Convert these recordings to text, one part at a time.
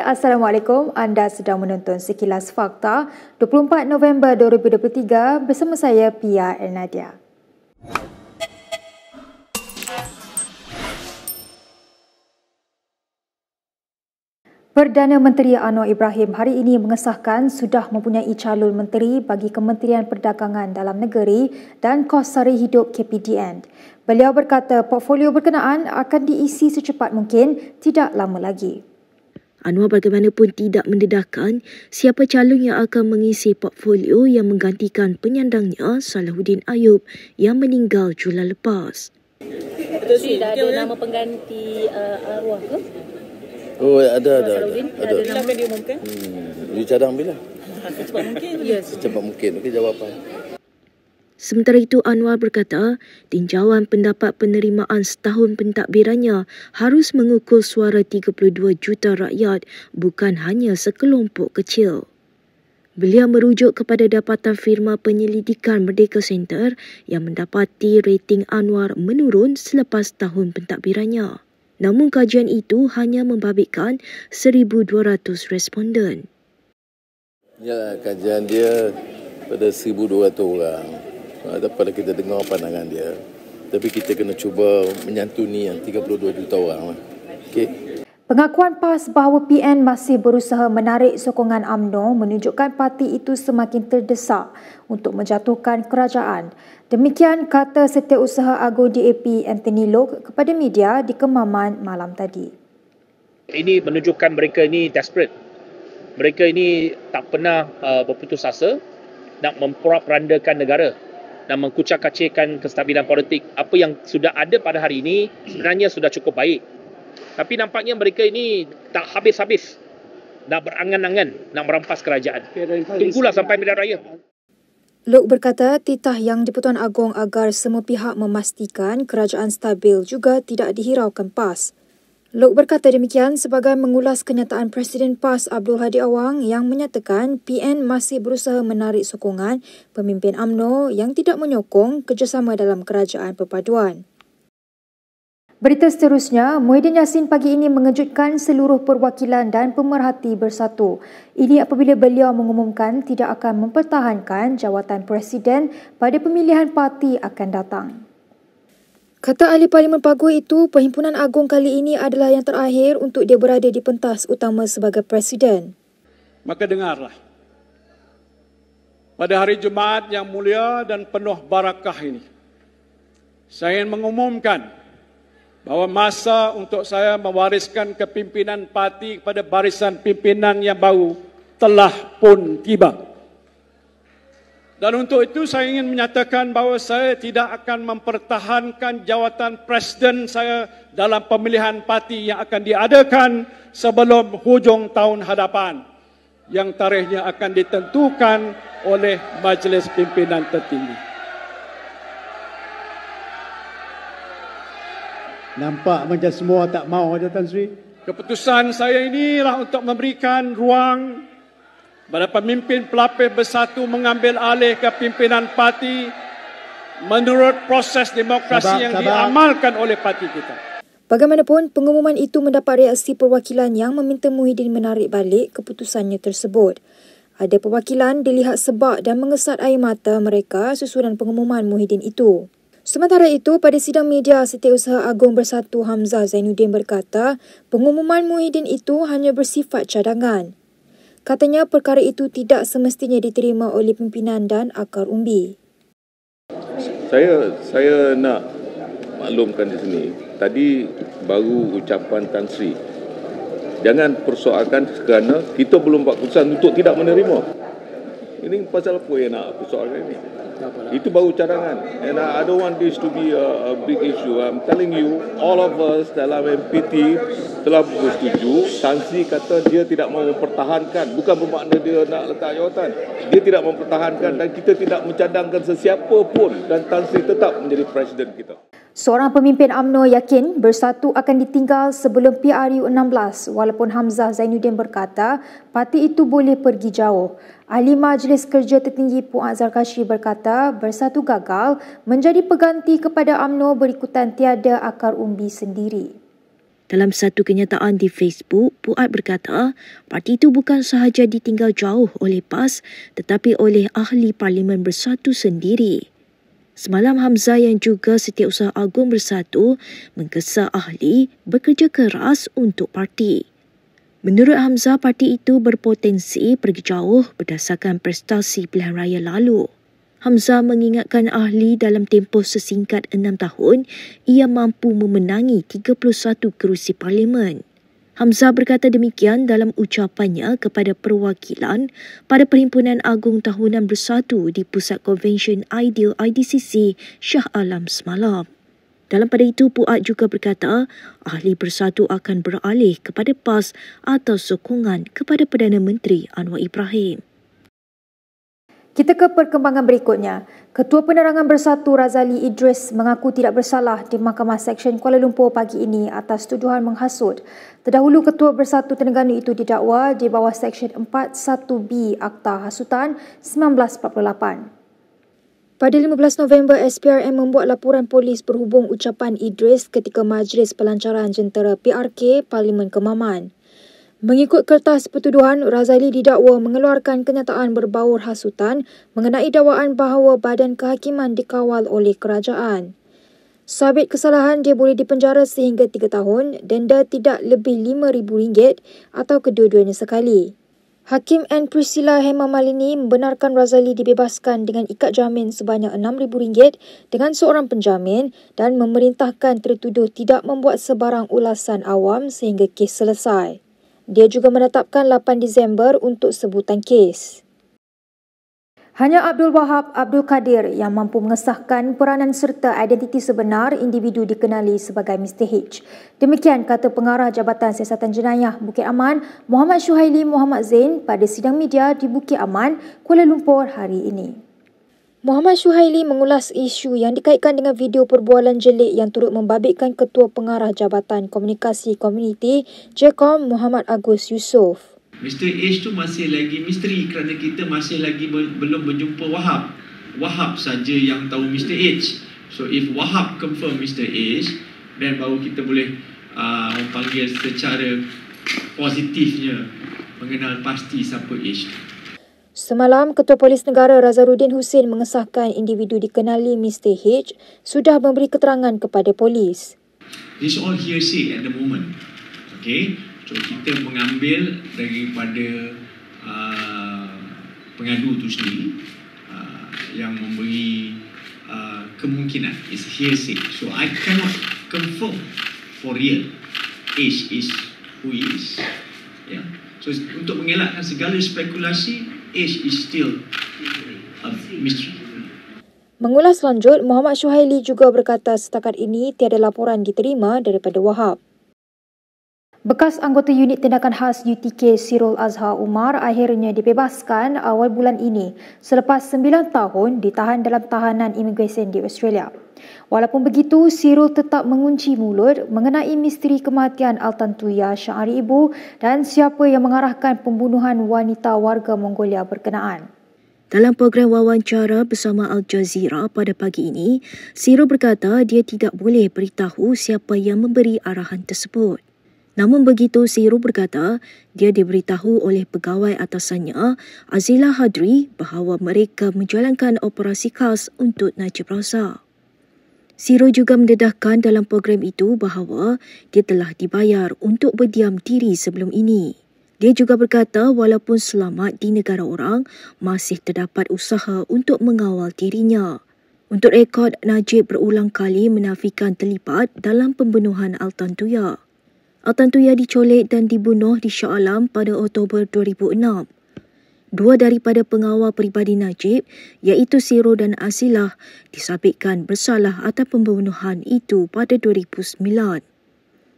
Assalamualaikum. Anda sedang menonton Sekilas Fakta 24 November 2023 bersama saya Pia Ernadia. Perdana Menteri Anwar Ibrahim hari ini mengesahkan sudah mempunyai calon menteri bagi Kementerian Perdagangan Dalam Negeri dan Kos Sara Hidup KPDN. Beliau berkata portfolio berkenaan akan diisi secepat mungkin, tidak lama lagi. Anwar bagaimanapun tidak mendedahkan siapa calon yang akan mengisi portfolio yang menggantikan penyandangnya Salahuddin Ayub yang meninggal Julai lepas. Betul, dah ada nama pengganti arwah ke? Oh, ada. Bila akan diumumkan? You cadang bila? Secepat mungkin. Secepat mungkin. Okey, jawapan. Sementara itu, Anwar berkata, tinjauan pendapat penerimaan setahun pentadbirannya harus mengukur suara 32 juta rakyat, bukan hanya sekelompok kecil. Beliau merujuk kepada dapatan firma penyelidikan Merdeka Center yang mendapati rating Anwar menurun selepas tahun pentadbirannya. Namun kajian itu hanya membabitkan 1,200 responden. Ya, kajian dia pada 1,200 orang. Daripada kita dengar pandangan dia. Tapi kita kena cuba menyantuni yang 32 juta orang. Okey. Pengakuan PAS bahawa PN masih berusaha menarik sokongan UMNO menunjukkan parti itu semakin terdesak untuk menjatuhkan kerajaan. Demikian kata Setiausaha Agung DAP Anthony Loke kepada media di Kemaman malam tadi. Ini menunjukkan mereka ini desperate. Mereka ini tak pernah berputus asa nak memporak-porandakan negara dan mengkucak-kacirkan kestabilan politik. Apa yang sudah ada pada hari ini sebenarnya sudah cukup baik. Tapi nampaknya mereka ini tak habis-habis nak berangan-angan nak merampas kerajaan. Tunggulah sampai pilihan raya. Lok berkata titah Yang di-Pertuan Agong agar semua pihak memastikan kerajaan stabil juga tidak dihiraukan PAS. Lok berkata demikian sebagai mengulas kenyataan Presiden PAS Abdul Hadi Awang yang menyatakan PN masih berusaha menarik sokongan pemimpin UMNO yang tidak menyokong kerjasama dalam kerajaan perpaduan. Berita seterusnya, Muhyiddin Yassin pagi ini mengejutkan seluruh perwakilan dan pemerhati bersatu. Ini apabila beliau mengumumkan tidak akan mempertahankan jawatan Presiden pada pemilihan parti akan datang. Kata ahli Parlimen Paguh itu, Perhimpunan Agung kali ini adalah yang terakhir untuk dia berada di pentas utama sebagai Presiden. Maka dengarlah. Pada hari Jumaat yang mulia dan penuh barakah ini, saya ingin mengumumkan bahawa masa untuk saya mewariskan kepimpinan parti kepada barisan pimpinan yang baru telah pun tiba. Dan untuk itu saya ingin menyatakan bahawa saya tidak akan mempertahankan jawatan Presiden saya dalam pemilihan parti yang akan diadakan sebelum hujung tahun hadapan, yang tarikhnya akan ditentukan oleh Majlis Pimpinan Tertinggi. Nampak macam semua tak mau je, Tan Sri. Keputusan saya inilah untuk memberikan ruang pada pemimpin pelapis bersatu mengambil alih kepimpinan parti menurut proses demokrasi yang diamalkan oleh parti kita. Bagaimanapun, pengumuman itu mendapat reaksi perwakilan yang meminta Muhyiddin menarik balik keputusannya tersebut. Ada perwakilan dilihat sebab dan mengesat air mata mereka susulan pengumuman Muhyiddin itu. Sementara itu, pada sidang media, Setiausaha Agung Bersatu Hamzah Zainuddin berkata, pengumuman Muhyiddin itu hanya bersifat cadangan. Katanya perkara itu tidak semestinya diterima oleh pimpinan dan akar umbi. Saya nak maklumkan di sini. Tadi baru ucapan Tan Sri. Jangan persoalkan kerana kita belum buat keputusan untuk tidak menerima. Ini pasal apa yang nak persoalkan ini? Itu baru cadangan. And I don't want this to be a big issue. I'm telling you, all of us dalam MPT telah bersetuju. Tan Sri kata dia tidak mahu mempertahankan. Bukan bermakna dia nak letak jawatan. Dia tidak mempertahankan dan kita tidak mencadangkan sesiapa pun. Dan Tan Sri tetap menjadi Presiden kita. Seorang pemimpin UMNO yakin Bersatu akan ditinggal sebelum PRU 16 walaupun Hamzah Zainuddin berkata parti itu boleh pergi jauh. Ahli Majlis Kerja Tertinggi Puan Zarkashi berkata Bersatu gagal menjadi pengganti kepada UMNO berikutan tiada akar umbi sendiri. Dalam satu kenyataan di Facebook, Puat berkata parti itu bukan sahaja ditinggal jauh oleh PAS tetapi oleh Ahli Parlimen Bersatu sendiri. Semalam Hamzah yang juga Setiausaha Agung Bersatu menggesa ahli bekerja keras untuk parti. Menurut Hamzah, parti itu berpotensi pergi jauh berdasarkan prestasi pilihan raya lalu. Hamzah mengingatkan ahli dalam tempoh sesingkat 6 tahun, ia mampu memenangi 31 kerusi parlimen. Hamzah berkata demikian dalam ucapannya kepada perwakilan pada Perhimpunan Agung Tahunan Bersatu di Pusat Konvensyen Ideal IDCC Shah Alam semalam. Dalam pada itu, Puat juga berkata ahli Bersatu akan beralih kepada PAS atau sokongan kepada Perdana Menteri Anwar Ibrahim. Kita ke perkembangan berikutnya. Ketua Penerangan Bersatu Razali Idris mengaku tidak bersalah di Mahkamah Seksyen Kuala Lumpur pagi ini atas tuduhan menghasut. Terdahulu, Ketua Bersatu Terengganu itu didakwa di bawah Seksyen 41B Akta Hasutan 1948. Pada 15 November, SPRM membuat laporan polis berhubung ucapan Idris ketika Majlis Pelancaran Jentera PRK Parlimen Kemaman. Mengikut kertas pertuduhan, Razali didakwa mengeluarkan kenyataan berbaur hasutan mengenai dakwaan bahawa badan kehakiman dikawal oleh kerajaan. Sabit kesalahan, dia boleh dipenjara sehingga 3 tahun, denda tidak lebih RM5,000 atau kedua-duanya sekali. Hakim N. Priscilla Hema Malini membenarkan Razali dibebaskan dengan ikat jamin sebanyak RM6,000 dengan seorang penjamin dan memerintahkan tertuduh tidak membuat sebarang ulasan awam sehingga kes selesai. Dia juga menetapkan 8 Disember untuk sebutan kes. Hanya Abdul Wahab Abdul Kadir yang mampu mengesahkan peranan serta identiti sebenar individu dikenali sebagai Mr. H. Demikian kata Pengarah Jabatan Siasatan Jenayah Bukit Aman, Muhammad Syuhaili Muhammad Zain pada sidang media di Bukit Aman, Kuala Lumpur hari ini. Muhammad Syuhaili mengulas isu yang dikaitkan dengan video perbualan jelik yang turut membabitkan Ketua Pengarah Jabatan Komunikasi Komuniti JKOM Muhammad Agus Yusof. Mr. H tu masih lagi misteri kerana kita masih lagi belum berjumpa Wahab. Wahab saja yang tahu Mr. H. So if Wahab confirm Mr. H, then baru kita boleh panggil secara positifnya mengenal pasti siapa H. Semalam, Ketua Polis Negara Razarudin Hussein mengesahkan individu dikenali Mr. H sudah memberi keterangan kepada polis. This all hearsay at the moment. Okay, so kita mengambil daripada pengadu itu sendiri yang memberi kemungkinan. It's hearsay. So I cannot confirm for real H is who he is. Yeah. So untuk mengelakkan segala spekulasi, H is still a mystery. Mengulas lanjut, Muhammad Syuhaili juga berkata setakat ini tiada laporan diterima daripada Wahab. Bekas anggota unit tindakan khas UTK Sirul Azhar Umar akhirnya dibebaskan awal bulan ini selepas 9 tahun ditahan dalam tahanan imigresen di Australia. Walaupun begitu, Sirul tetap mengunci mulut mengenai misteri kematian Altantuya Syahari Ibu dan siapa yang mengarahkan pembunuhan wanita warga Mongolia berkenaan. Dalam program wawancara bersama Al Jazeera pada pagi ini, Sirul berkata dia tidak boleh beritahu siapa yang memberi arahan tersebut. Namun begitu, Sirul berkata dia diberitahu oleh pegawai atasannya, Azila Hadri, bahawa mereka menjalankan operasi khas untuk Najib Razak. Sirul juga mendedahkan dalam program itu bahawa dia telah dibayar untuk berdiam diri sebelum ini. Dia juga berkata walaupun selamat di negara orang, masih terdapat usaha untuk mengawal dirinya. Untuk rekod, Najib berulang kali menafikan terlibat dalam pembunuhan Altantuya. Altantuya dicolek dan dibunuh di Shah Alam pada Oktober 2006. Dua daripada pengawal peribadi Najib, iaitu Sirul dan Asilah, disabitkan bersalah atas pembunuhan itu pada 2009.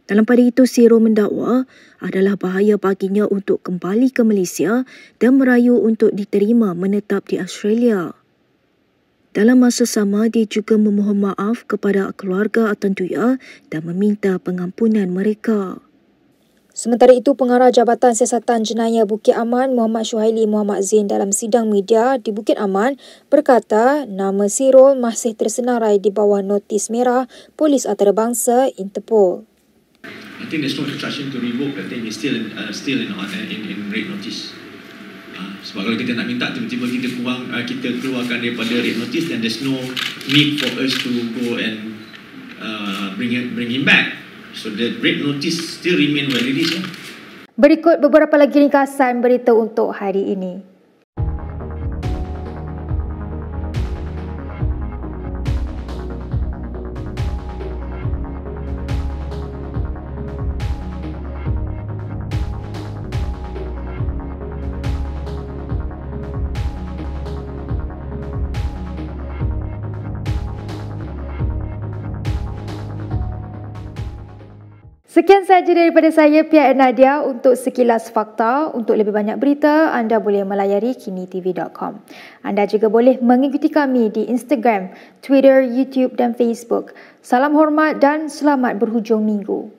Dalam pada itu, Sirul mendakwa adalah bahaya baginya untuk kembali ke Malaysia dan merayu untuk diterima menetap di Australia. Dalam masa sama, dia juga memohon maaf kepada keluarga Altantuya dan meminta pengampunan mereka. Sementara itu, Pengarah Jabatan Siasatan Jenayah Bukit Aman Muhammad Syuhaili Muhammad Zain dalam sidang media di Bukit Aman berkata nama Sirul masih tersenarai di bawah notis merah Polis Antarabangsa Interpol. I think there's no instruction to revoke. I think it's still in red notice. Sebab kalau kita nak minta tiba-tiba kita keluarkan daripada red notice, then there's no need for us to go and bring him back. So the red notice still remain where it is. Berikut beberapa lagi ringkasan berita untuk hari ini. Sekian sahaja daripada saya, Pia Nadia, untuk sekilas fakta. Untuk lebih banyak berita, anda boleh melayari kinitv.com. Anda juga boleh mengikuti kami di Instagram, Twitter, YouTube dan Facebook. Salam hormat dan selamat berhujung minggu.